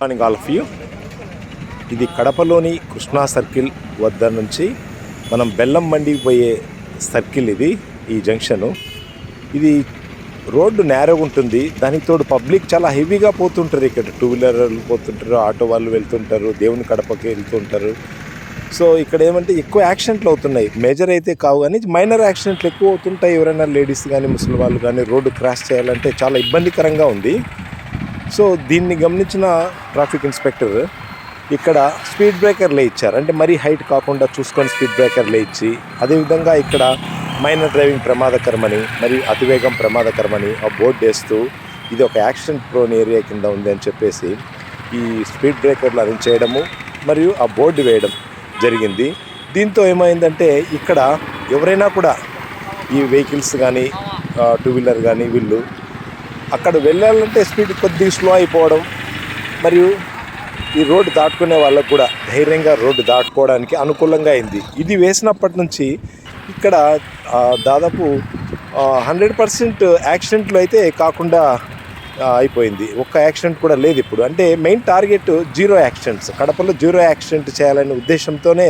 Morning all of you. ఇది కడపలోని Krishna circle వద్ద నుంచి మనం బెల్లం మండికి పోయే సర్కిల్ ఇది. ఈ జంక్షను ఇది రోడ్డు నేరోగా ఉంటుంది. దానికి తోడు పబ్లిక్ చాలా హెవీగా పోతుంటారు. ఇక్కడ టూ వీలర్లు పోతుంటారు, ఆటో వాళ్ళు వెళ్తుంటారు, దేవుని కడపకి వెళ్తుంటారు. సో ఇక్కడ ఏమంటే ఎక్కువ యాక్సిడెంట్లు అవుతున్నాయి. మేజర్ అయితే కావు కానీ మైనర్ యాక్సిడెంట్లు ఎక్కువ అవుతుంటాయి. ఎవరైనా లేడీస్ కానీ ముసలి వాళ్ళు కానీ రోడ్డు క్రాస్ చేయాలంటే చాలా ఇబ్బందికరంగా ఉంది. సో దీన్ని గమనించిన ట్రాఫిక్ ఇన్స్పెక్టర్ ఇక్కడ స్పీడ్ బ్రేకర్లే ఇచ్చారు. అంటే మరీ హైట్ కాకుండా చూసుకొని స్పీడ్ బ్రేకర్లే ఇచ్చి, అదేవిధంగా ఇక్కడ మైనర్ డ్రైవింగ్ ప్రమాదకరమని మరియు అతివేగం ప్రమాదకరమని ఆ బోర్డు వేస్తూ ఇది ఒక యాక్సిడెంట్ ప్రోన్ ఏరియా కింద ఉంది అని చెప్పేసి ఈ స్పీడ్ బ్రేకర్లు అరేంజ్ చేయడము మరియు ఆ బోర్డు వేయడం జరిగింది. దీంతో ఏమైందంటే ఇక్కడ ఎవరైనా కూడా ఈ వెహికల్స్ కానీ టూ వీలర్ కానీ వీళ్ళు అక్కడ వెళ్ళాలంటే స్పీడ్ కొద్దిగా స్లో అయిపోవడం, మరియు ఈ రోడ్డు దాటుకునే వాళ్ళకు కూడా ధైర్యంగా రోడ్డు దాటుకోవడానికి అనుకూలంగా అయింది. ఇది వేసినప్పటి నుంచి ఇక్కడ దాదాపు 100% యాక్సిడెంట్లు అయితే కాకుండా అయిపోయింది. ఒక్క యాక్సిడెంట్ కూడా లేదు ఇప్పుడు. అంటే మెయిన్ టార్గెట్ జీరో యాక్సిడెంట్స్. కడపలో జీరో యాక్సిడెంట్ చేయాలనే ఉద్దేశంతోనే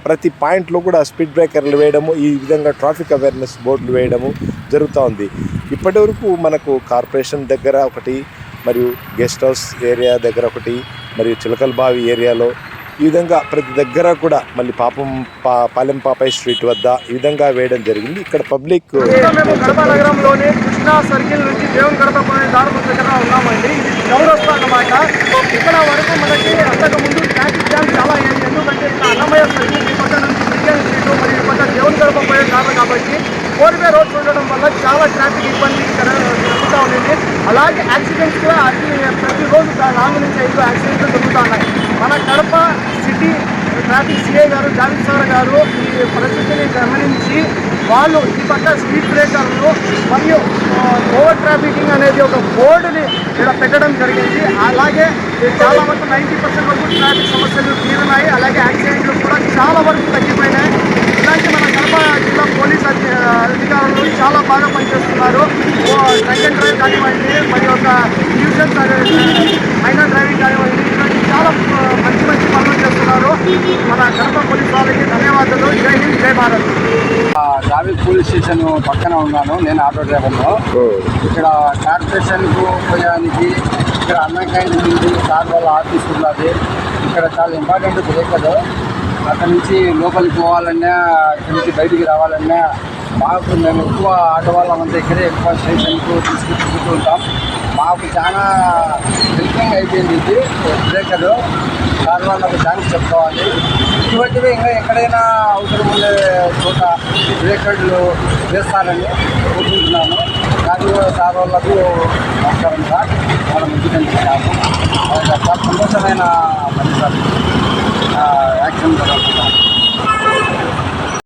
ప్రతి పాయింట్లో కూడా స్పీడ్ బ్రేకర్లు వేయడము, ఈ విధంగా ట్రాఫిక్ అవేర్నెస్ బోర్డులు వేయడము జరుగుతూ ఉంది. ఇప్పటి వరకు మనకు కార్పొరేషన్ దగ్గర ఒకటి, మరియు గెస్ట్ హౌస్ ఏరియా దగ్గర ఒకటి, మరియు చిలకలబావి ఏరియాలో ఈ విధంగా ప్రతి దగ్గర కూడా మళ్ళీ పాలెం పాపాయి స్ట్రీట్ వద్ద ఈ విధంగా వేయడం జరిగింది. ఇక్కడ పబ్లిక్ కడప నగరంలోని కృష్ణా సర్కిల్ నుంచి దేవుని కడప దారి దగ్గర ఉన్నామండి. ఇది చౌరస్తా అన్నమాట. ఇక్కడ వరకు మనకి అంతకుముందు ట్రాఫిక్ జామ్ చాలా అయ్యింది. ఎందుకంటే ఇక్కడ అన్నమయ్య సర్కిల్ ఈ పక్క నుంచి బిర్యానీ స్ట్రీట్ మరియు ఈ పక్క దేవుని కడప పోయే కాదు కాబట్టి 4-వే రోడ్స్ ఉండడం వల్ల చాలా ట్రాఫిక్ ఇబ్బంది జరుగుతూ ఉండింది. అలాగే యాక్సిడెంట్స్ కూడా ప్రతిరోజు 4-5 యాక్సిడెంట్లు జరుగుతూ ఉన్నాయి. మన కడప సిటీ ట్రాఫిక్ సిఐ గారు జావిద్ సార్ గారు ఈ పరిస్థితిని గమనించి వాళ్ళు ఈ పక్క స్పీడ్ బ్రేకర్లు మరియు ఓవర్ ట్రాఫికింగ్ అనేది ఒక బోర్డుని ఇక్కడ పెట్టడం జరిగింది. అలాగే చాలా వరకు 90% వరకు ట్రాఫిక్ సమస్యలు తీరున్నాయి. అలాగే యాక్సిడెంట్లు కూడా చాలా వరకు తగ్గిపోయినాయి. ఇలాంటి మన కడప జిల్లా పోలీస్ అధికారులు చాలా బాగా పనిచేస్తున్నారు. డ్రంక్ అండ్ డ్రైవ్ కానివ్వండి, మరి ఒక న్యూసెన్స్ మైనర్ డ్రైవింగ్ కానివ్వండి, ఇలాంటి చాలా మంచి పనులు చేస్తున్నారు. మన కడప పోలీస్ వాళ్ళకి ధన్యవాదాలు. జై హింద్, జై భారత్. ట్రాఫిక్ పోలీస్ స్టేషన్ పక్కన ఉన్నాను నేను, ఆటో డ్రైవర్లో. ఇక్కడ కార్పొరేషన్కు పోయడానికి ఇక్కడ అన్న క్యాంటీన్ ఉంది, సార్ వాళ్ళ ఆఫీస్ ఉన్నది. ఇక్కడ చాలా ఇంపార్టెంట్ బ్రేకర్. అక్కడి నుంచి లోపలికి పోవాలన్నా, ఇక్కడి నుంచి బయటికి రావాలన్నా మాకు మేము ఎక్కువ ఆటో వాళ్ళమంతా ఇక్కడే ఎక్కువ స్టేషన్కు తీసుకుంటూ ఉంటాం. మాకు చాలా హెల్పింగ్ అయిపోయింది ఇది బ్రేకరు. సార్ వాళ్ళకు థ్యాంక్స్ చెప్పుకోవాలి. ఇటువంటివి ఇంకా ఎక్కడైనా అవసరం ఉండే చోట బ్రేకర్లు వేస్తారని కోరుకుంటున్నాను. కానీ సార్ వాళ్ళకు నమస్కారం సార్. చాలా మంచిగా చేస్తాము. చాలా సంతోషమైన పని సార్. యాక్షన్ జరుగుతున్నాను.